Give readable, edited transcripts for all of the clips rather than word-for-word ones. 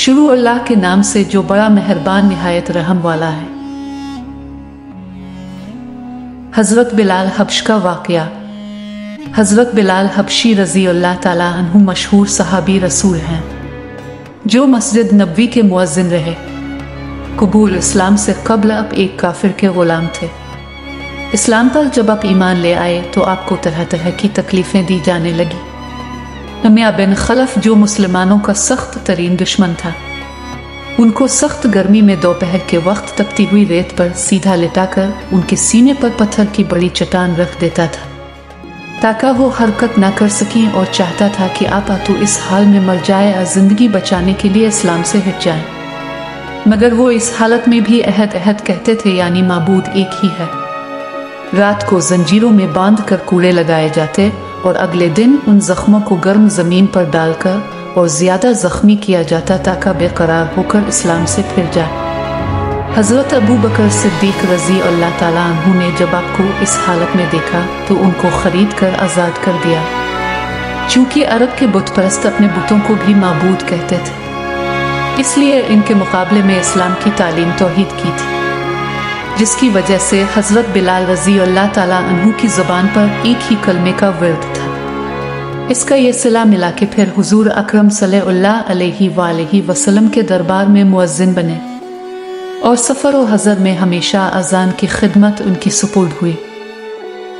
शुरू अल्लाह के नाम से जो बड़ा मेहरबान निहायत रहम वाला है। हज़रत बिलाल हबश का वाक़या। हज़रत बिलाल हबशी रज़ी अल्लाह ताला अन्हु मशहूर सहाबी रसूल हैं, जो मस्जिद नबवी के मुअज्जिन रहे। कबूल इस्लाम से कब्ल आप एक काफिर के ग़ुलाम थे। इस्लाम पर जब आप ईमान ले आए तो आपको तरह तरह की तकलीफ़ें दी जाने लगी। उमैया बिन खलफ जो मुसलमानों का सख्त तरीन दुश्मन था, उनको सख्त गर्मी में दोपहर के वक्त तपती हुई रेत पर सीधा लिटाकर उनके सीने पर पत्थर की बड़ी चट्टान रख देता था, ताकि वो हरकत ना कर सकें, और चाहता था कि आप तो इस हाल में मर जाए या जिंदगी बचाने के लिए इस्लाम से हट जाएं। मगर वो इस हालत में भी अहद अहद कहते थे, यानी माबूद एक ही है। रात को जंजीरों में बांध कर कूड़े लगाए जाते और अगले दिन उन जख्मों को गर्म ज़मीन पर डालकर और ज़्यादा ज़ख्मी किया जाता ताकि बेकरार होकर इस्लाम से फिर जाए। हज़रत अबू बकर सिद्दीक़ रज़ी अल्लाह ताला अन्हु ने जब आपको इस हालत में देखा तो उनको ख़रीद कर आज़ाद कर दिया। चूँकि अरब के बुत परस्त अपने बुतों को भी माबूद कहते थे, इसलिए इनके मुकाबले में इस्लाम की तालीम तौहीद की थी, जिसकी वजह से हज़रत बिलाल रज़ी अल्लाह ताला अन्हु की ज़बान पर एक ही कलमे का विर्द था। इसका ये सिला मिला के फिर हुजूर अकरम सल्लल्लाहु अलैहि वसल्लम के दरबार में मुअज्जिन बने और सफ़र व हज़र में हमेशा अज़ान की खिदमत उनकी सुपुर्द हुई।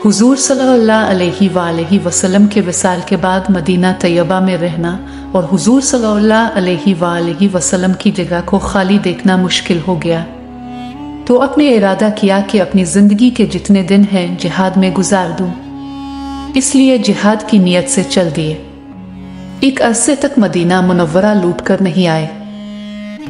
हुजूर सल्लल्लाहु अलैहि वसल्लम के विसाल के बाद मदीना तैयबा में रहना और हुजूर सल्लल्लाहु अलैहि वसल्लम की जगह को खाली देखना मुश्किल हो गया, तो अपने इरादा किया कि अपनी ज़िंदगी के जितने दिन हैं जिहाद में गुजार दूं। इसलिए जिहाद की नीयत से चल दिए। एक अरसे तक मदीना मुनव्वरा लूट कर नहीं आए।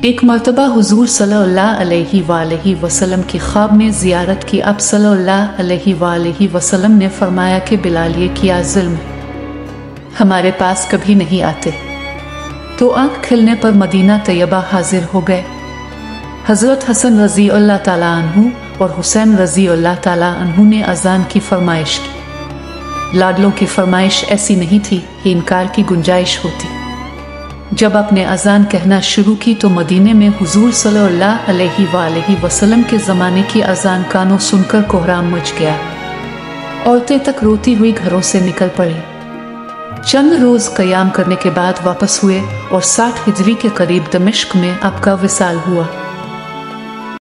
एक मर्तबा हुजूर सल्लल्लाहु अलैहि वसल्लम की ख्वाब में ज़ियारत की। अब सल्लल्लाहु अलैहि वसल्लम ने फरमाया कि बिलाल ये किया ज़ुल्म है, हमारे पास कभी नहीं आते। तो आँख खिलने पर मदीना तैयबा हाजिर हो गए। हज़रत हसन रज़ी अल्लाह ताला अन्हु और हुसैन रज़ी अल्लाह ताला अन्हु ने अज़ान की फरमाइश की। लाडलों की फरमाइश ऐसी नहीं थी कि इनकार की गुंजाइश होती। जब आपने अज़ान कहना शुरू की तो मदीने में हुजूर सल्लल्लाहु अलैहि वसल्लम के ज़माने की अज़ान कानों सुनकर कोहराम मच गया। औरतें तक रोती हुई घरों से निकल पड़ी। चंद रोज़ क़याम करने के बाद वापस हुए और 60 हिजरी के करीब दमिश्क में आपका विसाल हुआ।